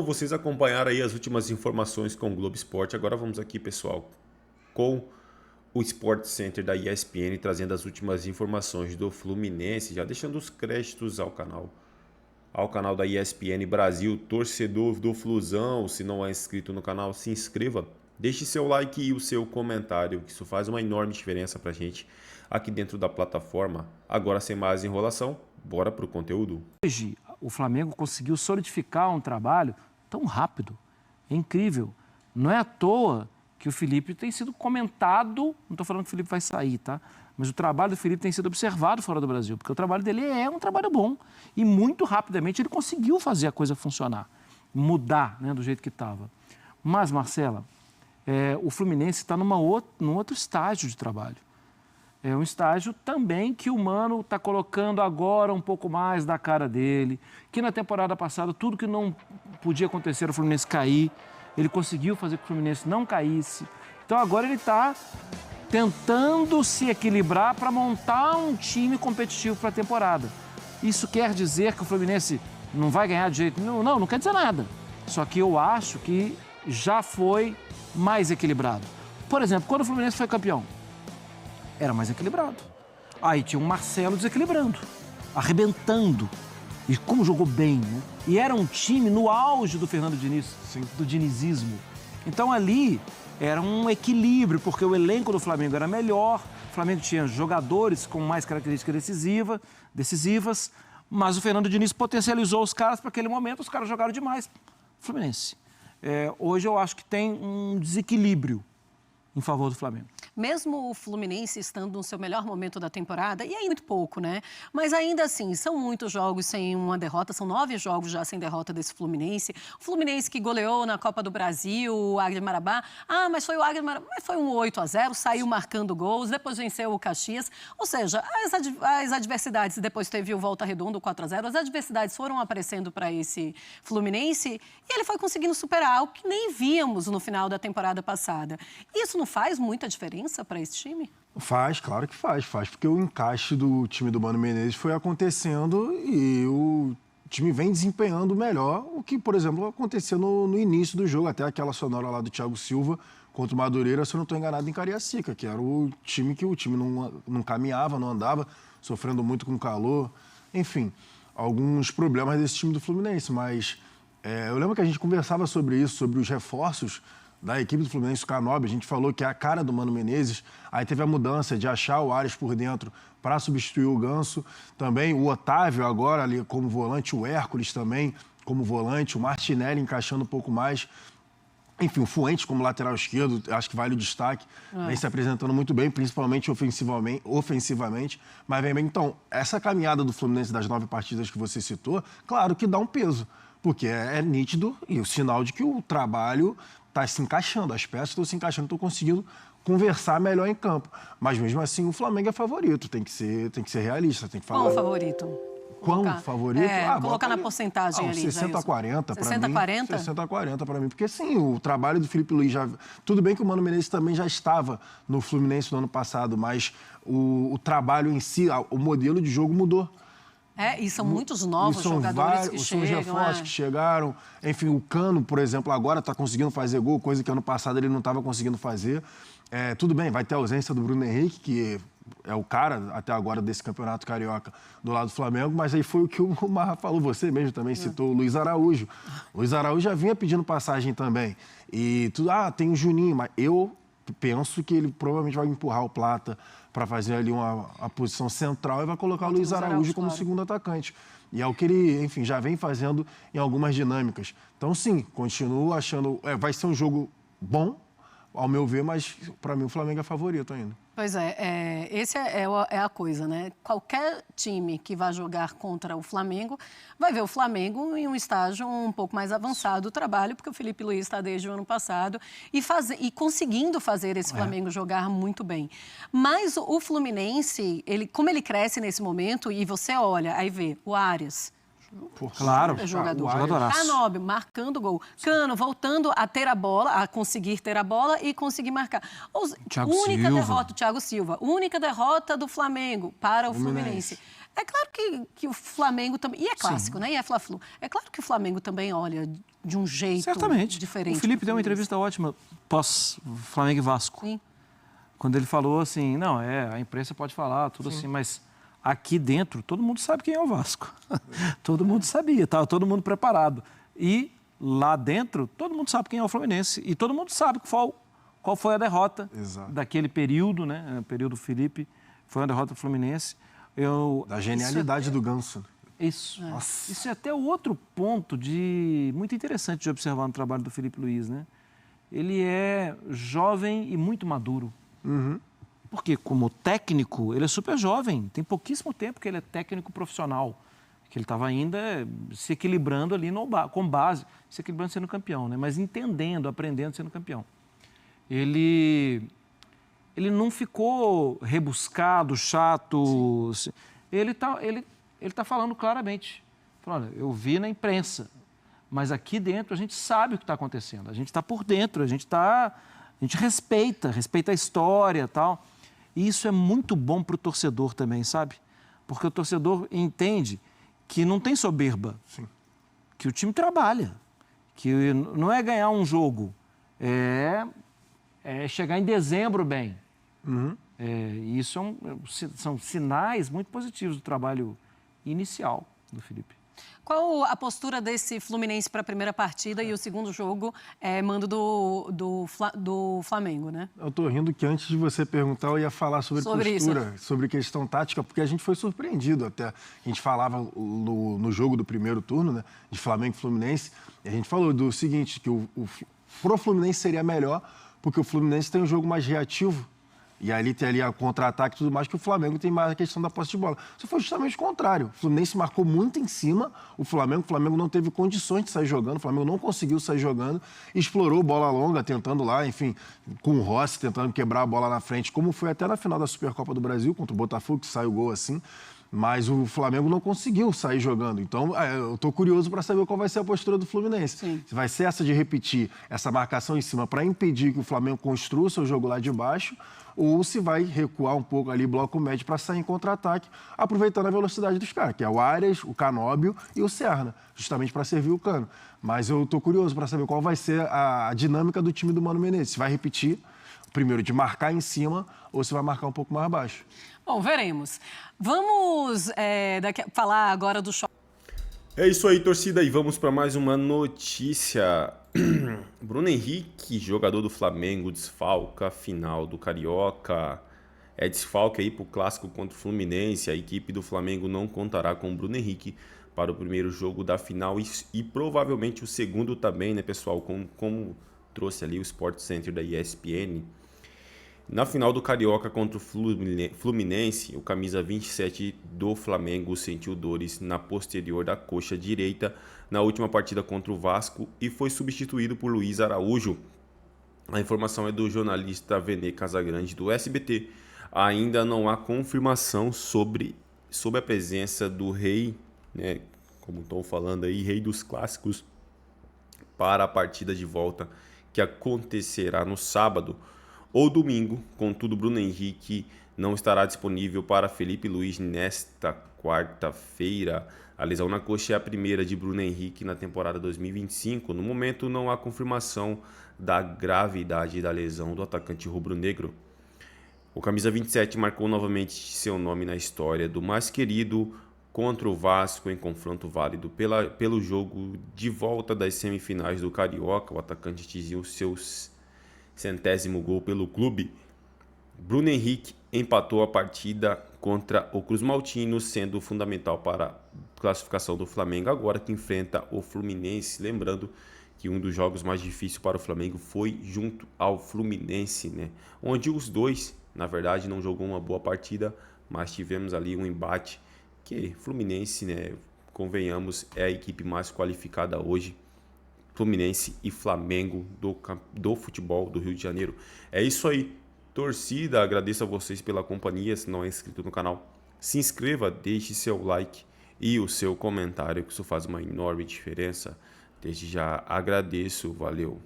Vocês acompanharam aí as últimas informações com o Globo Esporte. Agora vamos aqui, pessoal, com o Sport Center da ESPN, trazendo as últimas informações do Fluminense, já deixando os créditos ao canal da ESPN Brasil. Torcedor do Flusão, se não é inscrito no canal, se inscreva, deixe seu like e o seu comentário, que isso faz uma enorme diferença pra gente aqui dentro da plataforma. Agora, sem mais enrolação, bora pro conteúdo. Hoje, o Flamengo conseguiu solidificar um trabalho tão rápido, é incrível. Não é à toa que o Felipe tem sido comentado, não estou falando que o Felipe vai sair, tá? Mas o trabalho do Felipe tem sido observado fora do Brasil, porque o trabalho dele é um trabalho bom. E muito rapidamente ele conseguiu fazer a coisa funcionar, mudar, né, do jeito que estava. Mas, Marcela, o Fluminense está num outro estágio de trabalho. É um estágio também que o Mano está colocando agora um pouco mais da cara dele, que na temporada passada tudo que não podia acontecer era o Fluminense cair, ele conseguiu fazer com que o Fluminense não caísse. Então agora ele está tentando se equilibrar para montar um time competitivo para a temporada. Isso quer dizer que o Fluminense não vai ganhar de jeito nenhum? Não quer dizer nada. Só que eu acho que já foi mais equilibrado. Por exemplo, quando o Fluminense foi campeão, era mais equilibrado. Aí tinha um Marcelo desequilibrando, arrebentando. E como jogou bem, né? E era um time no auge do Fernando Diniz, do dinizismo. Então ali era um equilíbrio, porque o elenco do Flamengo era melhor, o Flamengo tinha jogadores com mais características decisivas, mas o Fernando Diniz potencializou os caras para aquele momento, os caras jogaram demais. Fluminense. Hoje eu acho que tem um desequilíbrio em favor do Flamengo. Mesmo o Fluminense estando no seu melhor momento da temporada, e aí muito pouco, né? Mas ainda assim, são muitos jogos sem uma derrota, são 9 jogos já sem derrota desse Fluminense. O Fluminense que goleou na Copa do Brasil, o Águia de Marabá. Mas foi o Águia de Marabá, mas foi um 8-0, saiu marcando gols, depois venceu o Caxias. Ou seja, as adversidades, depois teve o Volta Redonda, o 4-0, as adversidades foram aparecendo para esse Fluminense e ele foi conseguindo superar o que nem víamos no final da temporada passada. Isso não faz muita diferença para esse time? Faz, claro que faz, porque o encaixe do time do Mano Menezes foi acontecendo e o time vem desempenhando melhor, o que, por exemplo, aconteceu no início do jogo, até aquela sonora lá do Thiago Silva contra o Madureira, se eu não estou enganado, em Cariacica, que era o time que o time não caminhava, não andava, sofrendo muito com calor, enfim, alguns problemas desse time do Fluminense, mas eu lembro que a gente conversava sobre isso, sobre os reforços da equipe do Fluminense, o Canóbio, a gente falou que é a cara do Mano Menezes, aí teve a mudança de achar o Arias por dentro para substituir o Ganso, também o Otávio agora ali como volante, o Hércules também como volante, o Martinelli encaixando um pouco mais, enfim, o Fuentes como lateral esquerdo, acho que vale o destaque, vem se apresentando muito bem, principalmente ofensivamente, mas vem bem. Então, essa caminhada do Fluminense das 9 partidas que você citou, claro que dá um peso, porque é nítido e o sinal de que o trabalho está se encaixando, as peças estão se encaixando, estão conseguindo conversar melhor em campo. Mas mesmo assim o Flamengo é favorito, tem que ser realista, tem que falar. Qual o favorito? Qual favorito? Colocar na porcentagem ali. 60-40 para mim. 60-40? 60-40 para mim, porque sim, o trabalho do Felipe Luiz já... Tudo bem que o Mano Menezes também já estava no Fluminense no ano passado, mas o trabalho em si, o modelo de jogo mudou. E são muitos novos jogadores que chegam. São os reforços que chegaram. Enfim, o Cano, por exemplo, agora está conseguindo fazer gol, coisa que ano passado ele não estava conseguindo fazer. Tudo bem, vai ter a ausência do Bruno Henrique, que é o cara, até agora, desse campeonato carioca do lado do Flamengo, mas aí foi o que o Marra falou, você mesmo também citou o Luiz Araújo. O Luiz Araújo já vinha pedindo passagem também. E tudo, tem o Juninho, mas eu penso que ele provavelmente vai empurrar o Plata para fazer ali a posição central e vai colocar o Luiz Araújo como segundo atacante. E é o que ele, enfim, já vem fazendo em algumas dinâmicas. Então, sim, continuo achando... vai ser um jogo bom, ao meu ver, mas para mim o Flamengo é favorito ainda. Pois esse é a coisa, né? Qualquer time que vai jogar contra o Flamengo vai ver o Flamengo em um estágio um pouco mais avançado do trabalho, porque o Felipe Luiz está desde o ano passado e conseguindo fazer esse Flamengo jogar muito bem. Mas o Fluminense, como ele cresce nesse momento, e você olha, aí vê o Arias, Claro, jogador. jogadoraço. Canóbio marcando gol. Cano voltando a ter a bola, a conseguir ter a bola e conseguir marcar. Thiago Silva. Única derrota do Flamengo para o Fluminense. É claro que o Flamengo também... E é clássico, né? E é Fla-Flu. É claro que o Flamengo também olha de um jeito Certamente. diferente. O Felipe deu uma entrevista ótima pós Flamengo e Vasco. Sim. Quando ele falou assim, não, a imprensa pode falar, tudo assim, mas aqui dentro todo mundo sabe quem é o Vasco. Todo mundo sabia, estava todo mundo preparado. E lá dentro, todo mundo sabe quem é o Fluminense. E todo mundo sabe qual foi a derrota daquele período, né? O período Felipe, foi uma derrota do Fluminense. Da genialidade do Ganso. Isso. Isso é até outro ponto muito interessante de observar no trabalho do Felipe Luiz, né? Ele é jovem e muito maduro. Porque como técnico, ele é super jovem. Tem pouquíssimo tempo que ele é técnico profissional. Que ele estava ainda se equilibrando ali com base, se equilibrando sendo campeão, né? Mas entendendo, aprendendo sendo campeão. Ele não ficou rebuscado, chato. Sim. Ele tá falando claramente. Olha, eu vi na imprensa, mas aqui dentro a gente sabe o que está acontecendo. A gente está por dentro, a gente respeita a história e tal. E isso é muito bom para o torcedor também, sabe? Porque o torcedor entende que não tem soberba, que o time trabalha, que não é ganhar um jogo, é chegar em dezembro bem. Isso são sinais muito positivos do trabalho inicial do Felipe. Qual a postura desse Fluminense para a primeira partida e o segundo jogo mando do Flamengo, né? Eu tô rindo que antes de você perguntar eu ia falar sobre postura, sobre questão tática, porque a gente foi surpreendido até. A gente falava no jogo do primeiro turno, né, de Flamengo e Fluminense, e a gente falou do seguinte, que pro Fluminense seria melhor, porque o Fluminense tem um jogo mais reativo. E ali tem ali a contra-ataque e tudo mais, que o Flamengo tem mais a questão da posse de bola. Isso foi justamente o contrário. O Fluminense marcou muito em cima, o Flamengo não teve condições de sair jogando, o Flamengo não conseguiu sair jogando, explorou bola longa, tentando lá, enfim, com o Rossi, tentando quebrar a bola na frente, como foi até na final da Supercopa do Brasil, contra o Botafogo, que saiu o gol assim. Mas o Flamengo não conseguiu sair jogando. Então, eu estou curioso para saber qual vai ser a postura do Fluminense. Sim. Se vai ser essa de repetir essa marcação em cima para impedir que o Flamengo construa o seu jogo lá de baixo, ou se vai recuar um pouco ali, bloco médio, para sair em contra-ataque, aproveitando a velocidade dos caras, que é o Arias, o Canóbio e o Serna, justamente para servir o Cano. Mas eu estou curioso para saber qual vai ser a dinâmica do time do Mano Menezes. Se vai repetir, primeiro, de marcar em cima, ou se vai marcar um pouco mais abaixo. Bom, veremos. Vamos falar agora do show. É isso aí, torcida, e vamos para mais uma notícia. Bruno Henrique, jogador do Flamengo, desfalca a final do Carioca. É desfalque aí para o clássico contra o Fluminense. A equipe do Flamengo não contará com o Bruno Henrique para o primeiro jogo da final e provavelmente o segundo também, né, pessoal? Como trouxe ali o Sport Center da ESPN. Na final do Carioca contra o Fluminense, o camisa 27 do Flamengo sentiu dores na posterior da coxa direita na última partida contra o Vasco e foi substituído por Luiz Araújo. A informação é do jornalista Vene Casagrande do SBT. Ainda não há confirmação sobre a presença do rei, né, como estão falando aí, rei dos clássicos, para a partida de volta que acontecerá no sábado ou domingo. Contudo, Bruno Henrique não estará disponível para Felipe Luiz nesta quarta-feira. A lesão na coxa é a primeira de Bruno Henrique na temporada 2025. No momento, não há confirmação da gravidade da lesão do atacante rubro-negro. O camisa 27 marcou novamente seu nome na história do mais querido contra o Vasco em confronto válido pelo jogo de volta das semifinais do Carioca. O atacante atingiu seus 100º gol pelo clube. Bruno Henrique empatou a partida contra o Cruz Maltino, sendo fundamental para a classificação do Flamengo agora que enfrenta o Fluminense. Lembrando que um dos jogos mais difíceis para o Flamengo foi junto ao Fluminense, né? Onde os dois, na verdade, não jogou uma boa partida, mas tivemos ali um embate que Fluminense, né, convenhamos, é a equipe mais qualificada hoje. Fluminense e Flamengo do futebol do Rio de Janeiro. É isso aí, torcida, agradeço a vocês pela companhia. Se não é inscrito no canal, se inscreva, deixe seu like e o seu comentário, que isso faz uma enorme diferença. Desde já agradeço, valeu!